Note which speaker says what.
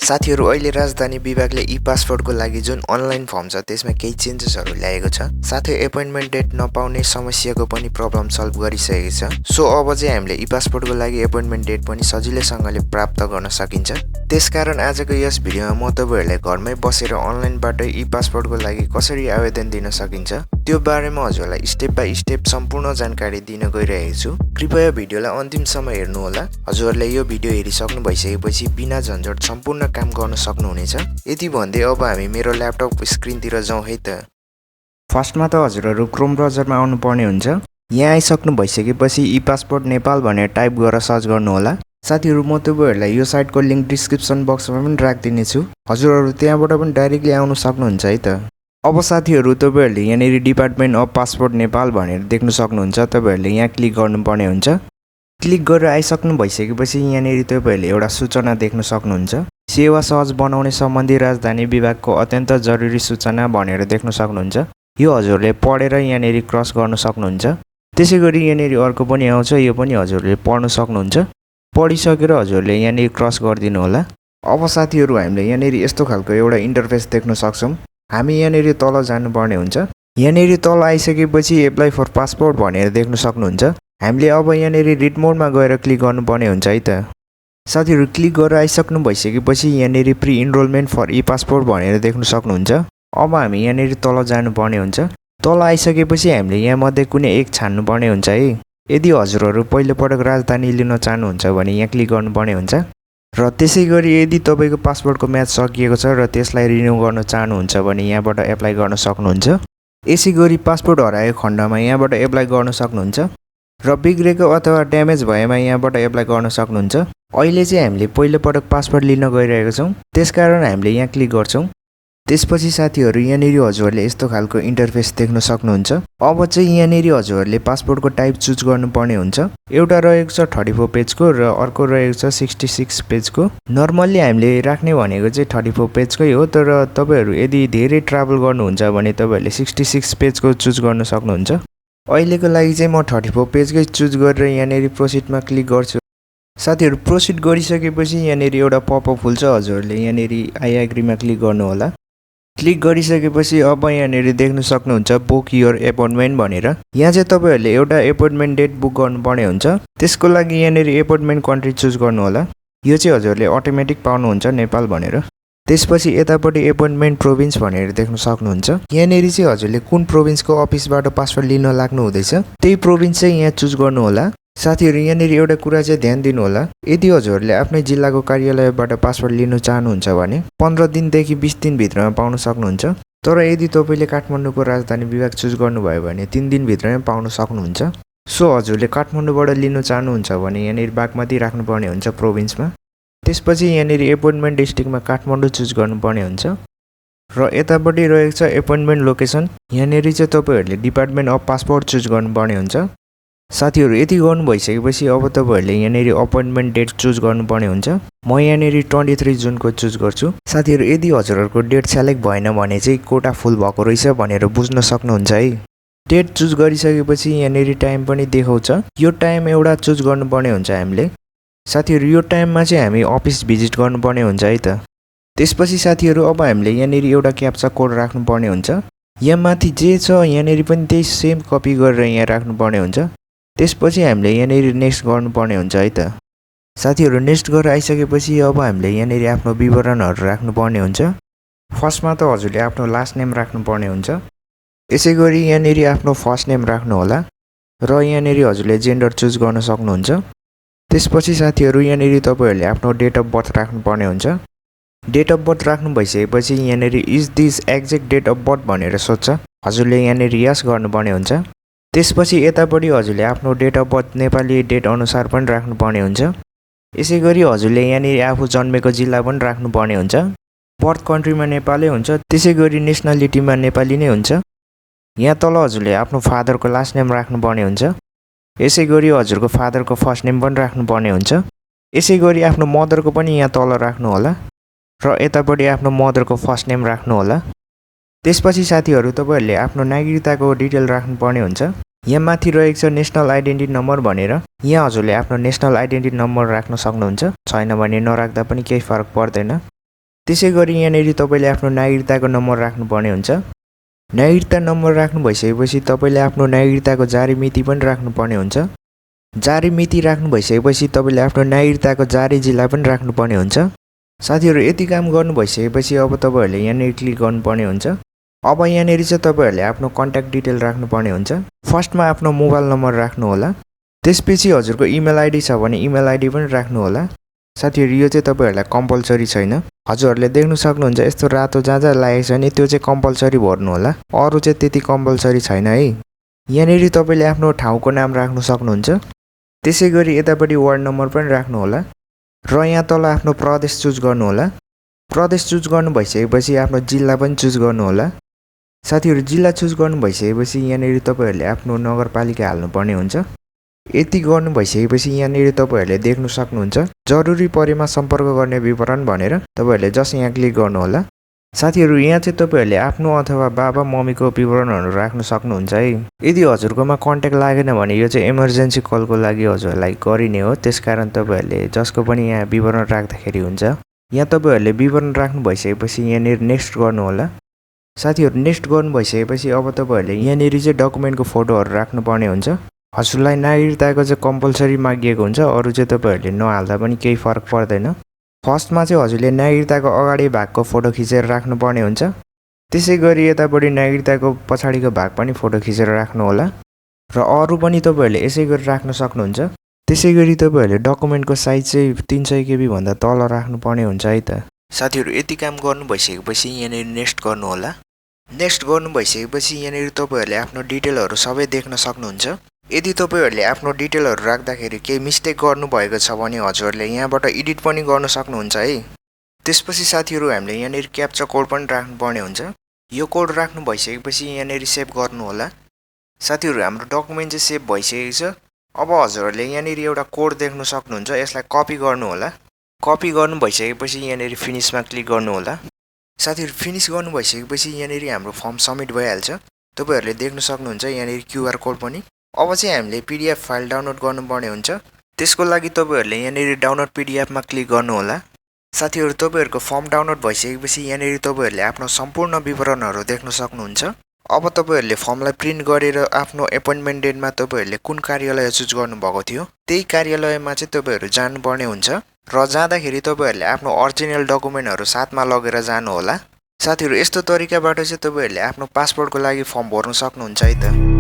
Speaker 1: साथीहरु अहिले राजधानी विभागले ई-पासपोर्टको लागि जुन अनलाइन फर्म छ त्यसमा केही चेन्जेसहरु ल्याएको छ। साथै एपोइन्टमेन्ट डेट नपाउने समस्याको पनि प्रब्लम सल्भ गरिसकेको छ। सो अब चाहिँ हामीले ई-पासपोर्टको लागि एपोइन्टमेन्ट डेट पनि सजिलैसँगले प्राप्त गर्न सकिन्छ। त्यसकारण आजको यस भिडियोमा म तपाईहरुलाई घरमै बसेर अनलाइनबाट ई-पासपोर्टको लागि कसरी आवेदन दिन सकिन्छ त्यो बारेमा हजुरलाई स्टेप बाइ स्टेप सम्पूर्ण जानकारी दिन गइरहेको छु। कृपया भिडियोलाई अन्तिमसम्म हेर्नु होला। हजुरले यो भिडियो हेरिसक्नु भइसकेपछि बिना झन्झट सम्पूर्ण काम गर्न सक्नुहुनेछ। यति भन्दै अब हामी मेरो ल्यापटप स्क्रिनतिर जाउँ है त। फर्स्टमा त हजुरहरु क्रोम ब्राउजरमा आउनु पर्ने हुन्छ। यहाँ आइसक्नु भइसकेपछि ई-पासपोर्ट नेपाल भनेर टाइप गरेर सर्च गर्नु होला। साथीहरु म तपाईहरुलाई यो साइटको लिंक डिस्क्रिप्सन बक्समा पनि राख्दिने छु। हजुरहरु त्यहाँबाट पनि डाइरेक्टली आउन सक्नुहुन्छ है त। अब साथीहरु तपाईहरुले यहाँनेरि डिपार्टमेन्ट अफ पासपोर्ट नेपाल भनेर देख्न सक्नुहुन्छ। तपाईहरुले यहाँ क्लिक गर्नुपर्ने हुन्छ। क्लिक गरेर आइसक्नु भइसकेपछि यहाँनेरि तपाईहरुले एउटा सूचना देख्न सक्नुहुन्छ। सेवा सहज बनाउने सम्बन्धी राजधानी विभागको अत्यन्त जरुरी सूचना भनेर देख्न सक्नुहुन्छ। यो हजुरले पढेर यहाँनेरि क्रस गर्न सक्नुहुन्छ। त्यसैगरी यहाँनेरि अर्को पनि आउँछ, यो पनि हजुरले पढ्न सक्नुहुन्छ। पढिसकेर हजुरले यहाँनेरि क्रस गरिदिनु होला। अब साथीहरु हामीले यहाँनेरि यस्तो खालको एउटा इन्टरफेस देख्न सक्छौं। हामी यहाँनेरि तल जानुपर्ने हुन्छ। यहाँनेरि तल आइसकेपछि एप्लाई फर पासपोर्ट भनेर देख्न सक्नुहुन्छ। हामीले अब यहाँनेरि रिड मोडमा गएर क्लिक गर्नुपर्ने हुन्छ है त। साथीहरु क्लिक गरेर आइसक्नु भइसकेपछि यहाँनेरि प्री इनरोलमेन्ट फर ई-पासपोर्ट भनेर देख्न सक्नुहुन्छ। अब हामी यहाँनेरि तल जानुपर्ने हुन्छ। तल आइसकेपछि हामीले यहाँ मध्ये कुनै एक छान्नुपर्ने हुन्छ है। यदि हजुरहरु पहिलो पटक राजधानी लिन चाहनुहुन्छ भने यहाँ क्लिक गर्नुपर्ने हुन्छ। र त्यसैगरी यदि तपाईको पासपोर्टको म्याच सकिएको छ र त्यसलाई रिन्यू गर्न चाहनुहुन्छ भने यहाँबाट एप्लाई गर्न सक्नुहुन्छ। यसैगरी पासपोर्ट हराएको खण्डमा यहाँबाट एप्लाई गर्न सक्नुहुन्छ र बिग्रेको अथवा ड्यामेज भएमा यहाँबाट एप्लाई गर्न सक्नुहुन्छ। अहिले चाहिँ हामीले पहिलो पटक पासपोर्ट लिन गइरहेका छौं, त्यसकारण हामीले यहाँ क्लिक गर्छौं। त्यसपछि साथीहरु यहाँनेरि हजुरले यस्तो खालको इन्टरफेस देख्न सक्नुहुन्छ। अब चाहिँ यहाँनेरि हजुरले पासपोर्टको टाइप चुज गर्नुपर्ने हुन्छ। एउटा रहेको छ 34 पेजको र अर्को रहेको छ 66 पेजको। नर्मली हामीले राख्ने भनेको चाहिँ 34 पेजकै हो, तर तपाईहरु यदि धेरै ट्राभल गर्नुहुन्छ भने तपाईहरुले 66 पेजको चुज गर्न सक्नुहुन्छ। अहिलेको लागि चाहिँ म 34 पेजकै चुज गरेर यहाँनेरि प्रोसिडमा क्लिक गर्छु। साथीहरु प्रोसिड गरिसकेपछि यहाँनेरि एउटा पपअप खुल्छ। हजुरले यहाँनेरि आई एग्रीमा क्लिक गर्नु होला। क्लिक गरिसकेपछि अब यहाँनेरि देख्न सक्नुहुन्छ बुक योर एपोइन्टमेन्ट भनेर। यहाँ चाहिँ तपाईहरुले एउटा एपोइन्टमेन्ट डेट बुक गर्नुपर्ने हुन्छ। त्यसको लागि यहाँनेरि एपोइन्टमेन्ट कन्ट्री चुज गर्नु होला। यो चाहिँ हजुरले अटोमेटिक पाउनुहुन्छ नेपाल भनेर। त्यसपछि यतापटि एपोइन्टमेन्ट प्रोभिन्स भनेर देख्न सक्नुहुन्छ। यहाँनेरि चाहिँ हजुरले कुन प्रोभिन्सको अफिसबाट पासपोर्ट लिन लाग्नु हुँदैछ त्यही प्रोभिन्स चाहिँ यहाँ चुज गर्नु होला। साथीहरु यहाँनेरि एउटा कुरा चाहिँ ध्यान दिनु होला। यदि हजुरले आफ्नै जिल्लाको कार्यालयबाट पासपोर्ट लिन चाहनुहुन्छ भने 15 दिनदेखि 20 दिन भित्रमा पाउन सक्नुहुन्छ। तर यदि तपाईले काठमाडौँको राजधानी विभाग चुज गर्नुभयो भने 3 दिन भित्रमै पाउन सक्नुहुन्छ। सो हजुरले काठमाडौँबाट लिन चाहनुहुन्छ भने यहाँनेरि बागमती राख्नुपर्ने हुन्छ प्रोभिन्समा। त्यसपछि यहाँनेरि एपोइन्टमेन्ट डिस्ट्रिक्टमा काठमाडौँ चुज गर्नुपर्ने हुन्छ र यतापटि रहेको छ एपोइन्टमेन्ट लोकेसन। यहाँनेरि चाहिँ तपाईहरुले डिपार्टमेन्ट अफ पासपोर्ट चुज गर्नुपर्ने हुन्छ। साथीहरु यति गर्नु भइसकेपछि अब तपाईहरुले यहाँनेरि अपोइन्टमेन्ट डेट चुज गर्नुपर्ने हुन्छ। म यहाँनेरि 23 जुनको चुज गर्छु। साथीहरु यदि हजुरहरुको डेट सेलेक्ट भएन भने चाहिँ कोटा फुल भएको रहेछ भनेर बुझ्न सक्नुहुन्छ है। डेट चुज गरिसकेपछि यहाँनेरि टाइम पनि देखाउँछ। यो टाइम एउटा चुज गर्नुपर्ने हुन्छ हामीले। साथीहरु यो टाइममा चाहिँ हामी अफिस भिजिट गर्नुपर्ने हुन्छ है त। त्यसपछि साथीहरु अब हामीले यहाँनेरि एउटा क्याप्चा कोड राख्नुपर्ने हुन्छ। यहाँ माथि जे छ यहाँनेरि पनि त्यही सेम कपी गरेर यहाँ राख्नुपर्ने हुन्छ। त्यसपछि हामीले यहाँनेरि नेक्स्ट गर्नुपर्ने हुन्छ है त। साथीहरु नेक्स्ट गरेर आइसकेपछि अब हामीले यहाँनेरि आफ्नो विवरणहरु राख्नुपर्ने हुन्छ। फर्स्टमा त हजुरले आफ्नो लास्ट नेम राख्नुपर्ने हुन्छ। यसैगरी यहाँनेरि आफ्नो फर्स्ट नेम राख्नु होला र यहाँनेरि हजुरले जेन्डर चुज गर्न सक्नुहुन्छ। त्यसपछि साथीहरु यहाँनेरि तपाईहरुले आफ्नो डेट अफ बर्थ राख्नुपर्ने हुन्छ। डेट अफ बर्थ राख्नु भइसकेपछि यहाँनेरि is this exact date of birth भनेर सोध्छ। हजुरले यहाँनेरि यस गर्नुपर्ने हुन्छ। त्यसपछि यतापटि हजुरले आफ्नो date of birth Nepali date अनुसार पनि राख्नुपर्ने हुन्छ। यसैगरी हजुरले यहाँनेरि आफू जन्मेको जिल्ला पनि राख्नुपर्ने हुन्छ। बर्थ कन्ट्रीमा नेपालै हुन्छ, त्यसैगरी नेसनालिटीमा नेपाली नै हुन्छ। यहाँ तल हजुरले आफ्नो फादरको लास्ट नेम राख्नुपर्ने हुन्छ। यसैगरी हजुरको फादरको फर्स्ट नेम पनि राख्नुपर्ने हुन्छ। यसैगरी आफ्नो मदरको पनि यहाँ तल राख्नु होला र यतापटि आफ्नो मदरको फर्स्ट नेम राख्नु होला। त्यसपछि साथीहरु तपाईहरुले आफ्नो नागरिकताको डिटेल राख्नुपर्ने हुन्छ। यहाँ माथि रहेको छ नेशनल आइडेन्टिटी नम्बर भनेर। यहाँ हजुरले आफ्नो नेशनल आइडेन्टिटी नम्बर राख्न सक्नुहुन्छ। छैन भने नराख्दा पनि केही फरक पर्दैन। त्यसैगरी यहाँनेरि तपाईले आफ्नो नागरिकताको नम्बर राख्नुपर्ने हुन्छ। नागरिकता नम्बर राख्नु भइसकेपछि तपाईले आफ्नो नागरिकताको जारी मिति पनि राख्नुपर्ने हुन्छ। जारी मिति राख्नु भइसकेपछि तपाईले आफ्नो नागरिकताको जारी जिल्ला पनि राख्नुपर्ने हुन्छ। साथीहरु यति काम गर्नु भइसकेपछि अब तपाईहरुले यहाँनेरि क्लिक गर्नुपर्ने हुन्छ। अब यहाँनेरि चाहिँ तपाईहरुले आफ्नो कन्ट्याक्ट डिटेल राख्नुपर्ने हुन्छ। फर्स्टमा आफ्नो मोबाइल नम्बर राख्नु होला। त्यसपछि हजुरको इमेल आइडी छ भने इमेल आइडी पनि राख्नु होला। साथीहरु यो चाहिँ तपाईहरुलाई कम्पल्सरी छैन। हजुरहरुले देख्न सक्नुहुन्छ यस्तो रातो जहाँ लागेको छ नि त्यो चाहिँ कम्पल्सरी भर्नु होला। अरु चाहिँ त्यति कम्पल्सरी छैन है। यहाँनेरि तपाईले आफ्नो ठाउँको नाम राख्न सक्नुहुन्छ। त्यसैगरी यतापटि वार्ड नम्बर पनि राख्नु होला र यहाँ तल आफ्नो प्रदेश चुज गर्नु होला। प्रदेश चुज गर्नु भइसकेपछि आफ्नो जिल्ला पनि चुज गर्नु होला। साथीहरु जिल्ला चुज गर्नु भइसकेपछि यहाँनेरि तपाईहरुले आफ्नो नगरपालिका हाल्नुपर्ने हुन्छ। यति गर्नु भइसकेपछि यहाँनेरि तपाईहरुले देख्न सक्नुहुन्छ जरुरी परेमा सम्पर्क गर्ने विवरण भनेर तपाईहरुले जस्ट यहाँ क्लिक गर्नु होला। साथीहरु यहाँ चाहिँ तपाईहरुले आफ्नो अथवा बाबा मम्मीको विवरणहरु राख्न सक्नुहुन्छ है। यदि हजुरकोमा कन्ट्याक्ट लागेन भने यो चाहिँ इमर्जेन्सी कलको लागि हजुरलाई गरिने हो। त्यसकारण तपाईहरुले जसको पनि यहाँ विवरण राख्दाखेरि हुन्छ। यहाँ तपाईहरुले विवरण राख्नु भइसकेपछि यहाँनेरि नेक्स्ट गर्नु होला। साथीहरु नेक्स्ट गर्नु भइसकेपछि अब तपाईहरुले यहाँनेरि चाहिँ डकुमेन्टको फोटोहरु राख्नुपर्ने हुन्छ। हजुरलाई नागरिकताको चाहिँ कम्पल्सरी मागिएको हुन्छ। अरु चाहिँ तपाईहरुले नहाल्दा पनि केही फरक पर्दैन। फर्स्टमा चाहिँ हजुरले नागरिकताको अगाडि भागको फोटो खिचेर राख्नुपर्ने हुन्छ। त्यसैगरी यतापटि नागरिकताको पछाडिको भाग पनि फोटो खिचेर राख्नु होला र अरु पनि तपाईहरुले यसै गरी राख्न सक्नुहुन्छ। त्यसैगरी तपाईहरुले डकुमेन्टको साइज चाहिँ 300 KB भन्दा तल राख्नुपर्ने हुन्छ है त। साथीहरु यति काम गर्नु भइसकेपछि यहाँनेरि नेक्स्ट गर्नु होला। नेक्स्ट गर्नु भइसकेपछि यहाँनेरि तपाईहरुले आफ्नो डिटेलहरु सबै देख्न सक्नुहुन्छ। यदि तपाईहरुले आफ्नो डिटेलहरु राख्दाखेरि केही मिस्टेक गर्नु भएको छ भने हजुरले यहाँबाट एडिट पनि गर्न सक्नुहुन्छ है। त्यसपछि साथीहरु हामीले यहाँनेरि क्याप्चा कोड पनि राख्नुपर्ने हुन्छ। यो कोड राख्नु भइसकेपछि यहाँनेरि सेभ गर्नु होला। साथीहरु हाम्रो डकुमेन्ट चाहिँ सेभ भइसकेको छ। अब हजुरले यहाँनेरि एउटा कोड देख्न सक्नुहुन्छ। यसलाई कपी गर्नु होला। कपी गर्नु भइसकेपछि यहाँनेरि फिनिशमा क्लिक गर्नु होला। साथीहरु फिनिश गर्नु भइसकेपछि यहाँनेरि हाम्रो फर्म सबमिट भइहाल्छ। तपाईहरुले देख्न सक्नुहुन्छ यहाँनेरि क्यूआर कोड पनि। अब चाहिँ हामीले पीडीएफ फाइल डाउनलोड गर्नुपर्ने हुन्छ। त्यसको लागि तपाईहरुले यहाँनेरि डाउनलोड पीडीएफ मा क्लिक गर्नु होला। साथीहरु तपाईहरुको फर्म डाउनलोड भइसकेपछि यहाँनेरि तपाईहरुले आफ्नो सम्पूर्ण विवरणहरु देख्न सक्नुहुन्छ। अब तपाईहरुले फर्मलाई प्रिन्ट गरेर आफ्नो एपोइन्टमेन्ट डेटमा तपाईहरुले कुन कार्यालय चुज गर्नु भएको थियो त्यही कार्यालयमा चाहिँ तपाईहरु जानुपर्ने हुन्छ र जाँदाखेरि तपाईहरुले आफ्नो ओरिजिनल डकुमेन्टहरु साथमा लगेर जानु होला। साथीहरु यस्तो तरिकाबाट चाहिँ तपाईहरुले आफ्नो पासपोर्टको लागि फर्म भर्न सक्नुहुन्छ है त।